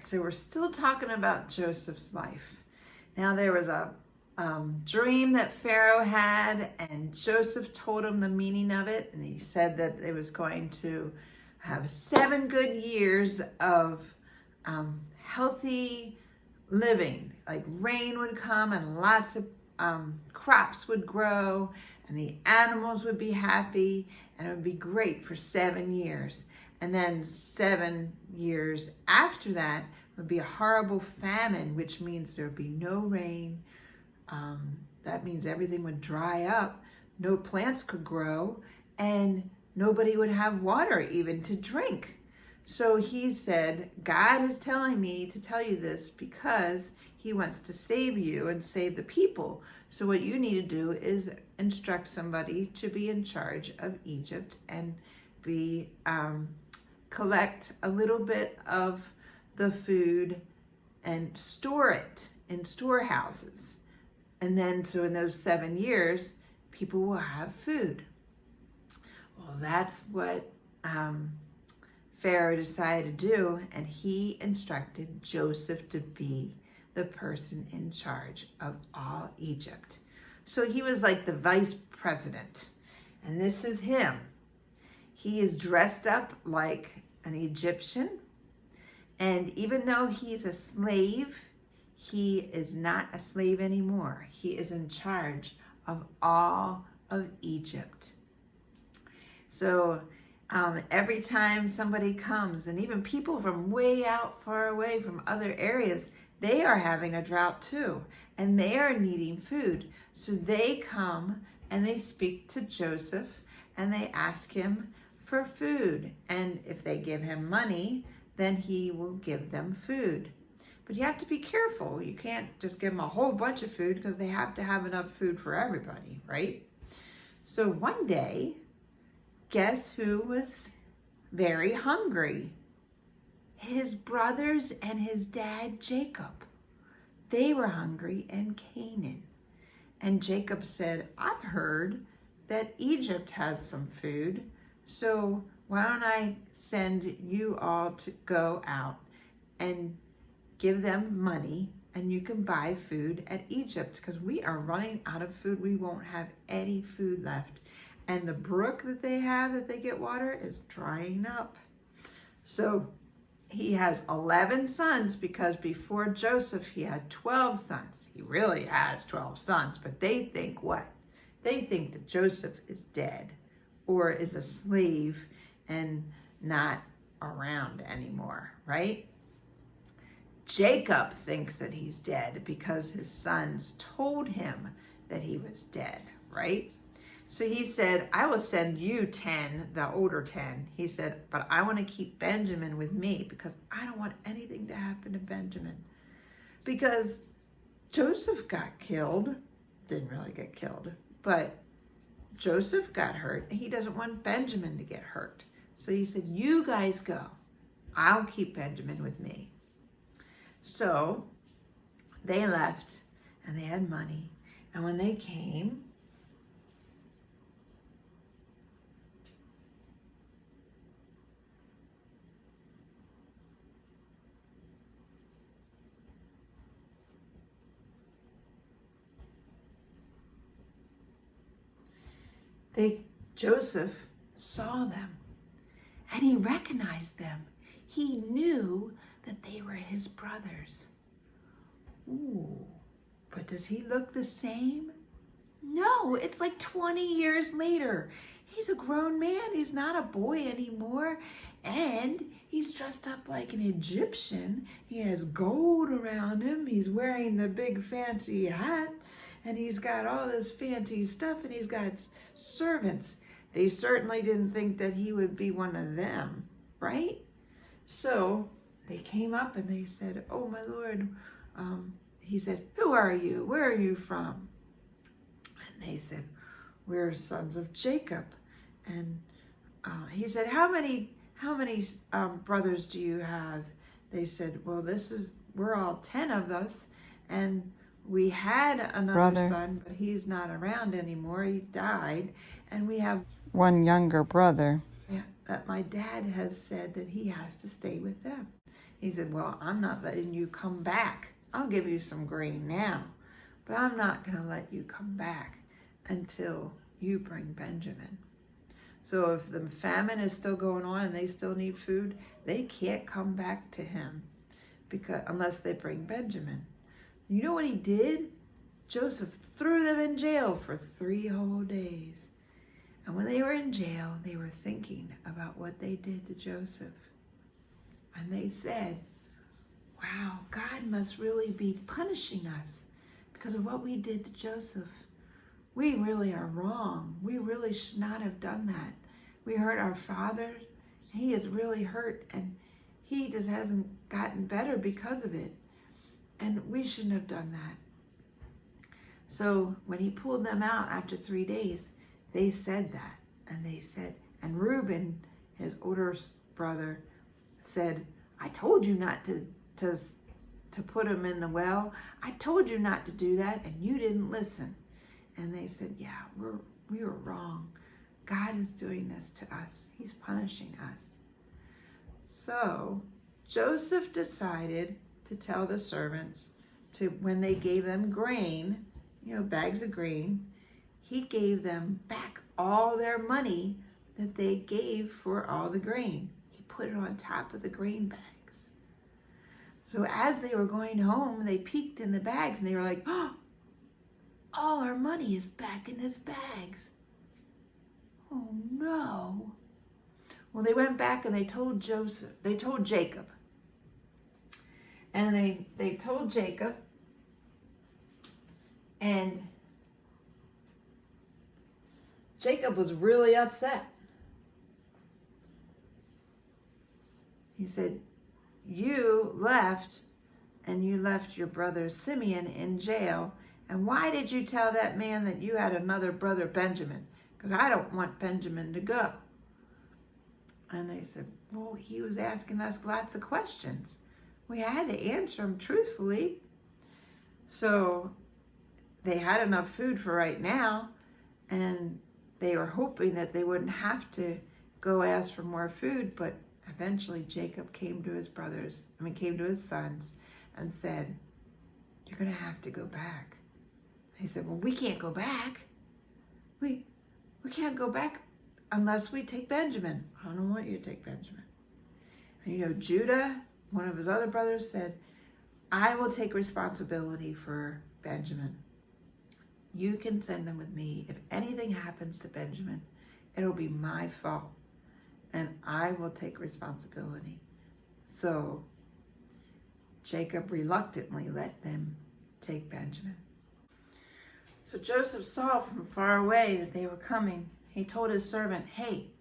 so we're still talking about Joseph's life. Now there was a dream that Pharaoh had, and Joseph told him the meaning of it, and he said that it was going to have 7 good years of healthy living. Like rain would come and lots of crops would grow, and the animals would be happy, and it would be great for 7 years. And then 7 years after that would be a horrible famine, which means there would be no rain. That means everything would dry up, no plants could grow, and nobody would have water even to drink. So he said, God is telling me to tell you this because he wants to save you and save the people. So what you need to do is instruct somebody to be in charge of Egypt and be collect a little bit of the food and store it in storehouses. And then, so in those 7 years, people will have food. Well, that's what Pharaoh decided to do, and he instructed Joseph to be the person in charge of all Egypt. So he was like the vice president, and this is him. He is dressed up like an Egyptian, and even though he's a slave, he is not a slave anymore. He is in charge of all of Egypt. So every time somebody comes, and even people from way out far away from other areas, they are having a drought too, and they are needing food. So they come and they speak to Joseph and they ask him for food. And if they give him money, then he will give them food. But you have to be careful. You can't just give them a whole bunch of food because they have to have enough food for everybody, right? So one day, guess who was very hungry? His brothers and his dad, Jacob. They were hungry in Canaan. And Jacob said, I've heard that Egypt has some food, so why don't I send you all to go out and give them money, and you can buy food at Egypt, because we are running out of food. We won't have any food left. And the brook that they have that they get water is drying up. So he has 11 sons, because before Joseph he had 12 sons. He really has 12 sons, but they think what? They think that Joseph is dead or is a slave and not around anymore, right? Jacob thinks that he's dead because his sons told him that he was dead, right? So he said, I will send you 10, the older 10. He said, but I want to keep Benjamin with me because I don't want anything to happen to Benjamin. Because Joseph got killed, didn't really get killed, but Joseph got hurt, and he doesn't want Benjamin to get hurt. So he said, you guys go. I'll keep Benjamin with me. So they left, and they had money. And when they came, Joseph saw them, and he recognized them. He knew that they were his brothers. Ooh, but does he look the same? No, it's like 20 years later. He's a grown man. He's not a boy anymore. And he's dressed up like an Egyptian. He has gold around him. He's wearing the big fancy hat. And he's got all this fancy stuff. And he's got servants. They certainly didn't think that he would be one of them, right? So they came up and they said, oh, my Lord. He said, who are you? Where are you from? And they said, we're sons of Jacob. And he said, how many brothers do you have? They said, well, we're all 10 of us. And we had another son, but he's not around anymore. He died. And we have one younger brother. Yeah, that my dad has said that he has to stay with them. He said, well, I'm not letting you come back. I'll give you some grain now, but I'm not going to let you come back until you bring Benjamin. So if the famine is still going on and they still need food, they can't come back to him unless they bring Benjamin. You know what he did? Joseph threw them in jail for 3 whole days. And when they were in jail, they were thinking about what they did to Joseph. And they said, wow, God must really be punishing us because of what we did to Joseph. We really are wrong. We really should not have done that. We hurt our father. He is really hurt, and he just hasn't gotten better because of it. And we shouldn't have done that. So when he pulled them out after 3 days, they said that. And they said, and Reuben, his older brother, said, I told you not to put him in the well. I told you not to do that, and you didn't listen. And they said, yeah, we were wrong. God is doing this to us. He's punishing us. So Joseph decided to tell the servants when they gave them grain, bags of grain, he gave them back all their money that they gave for all the grain. He put it on top of the grain bags. So as they were going home, they peeked in the bags and they were like, oh, all our money is back in his bags. Oh no. Well, they went back and they told Jacob. And they told Jacob, and Jacob was really upset. He said, you left, and you left your brother Simeon in jail. And why did you tell that man that you had another brother, Benjamin? Because I don't want Benjamin to go. And they said, well, he was asking us lots of questions. We had to answer him truthfully. So they had enough food for right now, and they were hoping that they wouldn't have to go ask for more food. But eventually Jacob came to his sons and said, you're going to have to go back. He said, well, we can't go back. We can't go back unless we take Benjamin. I don't want you to take Benjamin. And Judah, one of his other brothers, said, I will take responsibility for Benjamin. You can send him with me. If anything happens to Benjamin, it'll be my fault, and I will take responsibility. So Jacob reluctantly let them take Benjamin. So Joseph saw from far away that they were coming. He told his servant, hey,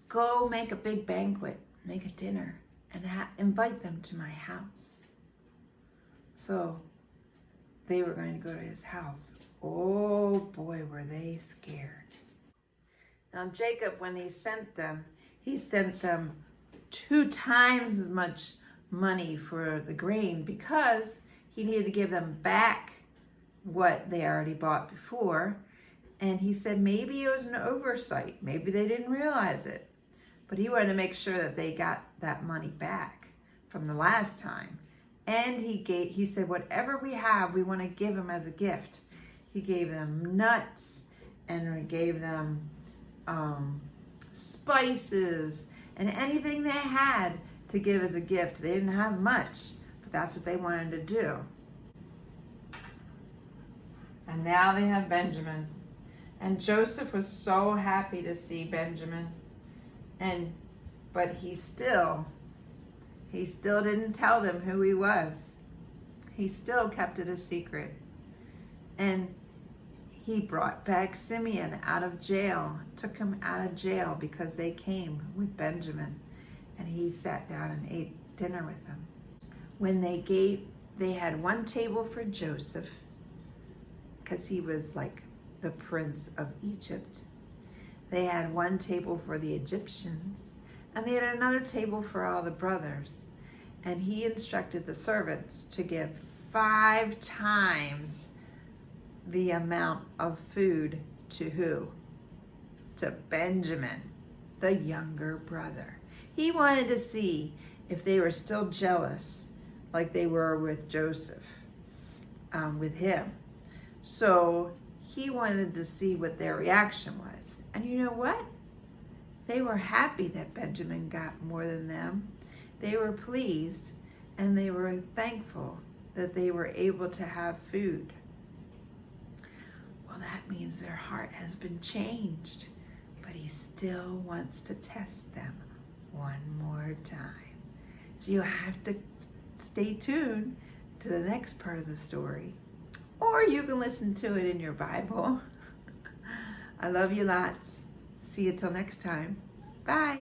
go make a big banquet, make a dinner, and invite them to my house. So they were going to go to his house. Oh boy, were they scared. Now Jacob, when he sent them 2 times as much money for the grain because he needed to give them back what they already bought before. And he said maybe it was an oversight. Maybe they didn't realize it. But he wanted to make sure that they got that money back from the last time. And he said, whatever we have, we want to give them as a gift. He gave them nuts, and he gave them spices, and anything they had to give as a gift. They didn't have much, but that's what they wanted to do. And now they have Benjamin. And Joseph was so happy to see Benjamin. But he still didn't tell them who he was. He still kept it a secret. And he brought back Simeon out of jail, took him out of jail because they came with Benjamin. And he sat down and ate dinner with them. When they had one table for Joseph, because he was like the prince of Egypt. They had one table for the Egyptians, and they had another table for all the brothers. And he instructed the servants to give 5 times the amount of food to who? To Benjamin, the younger brother. He wanted to see if they were still jealous like they were with Joseph, with him. So he wanted to see what their reaction was. And you know what? They were happy that Benjamin got more than them. They were pleased, and they were thankful that they were able to have food. Well, that means their heart has been changed, but he still wants to test them one more time. So you have to stay tuned to the next part of the story, or you can listen to it in your Bible. I love you lots. See you till next time. Bye.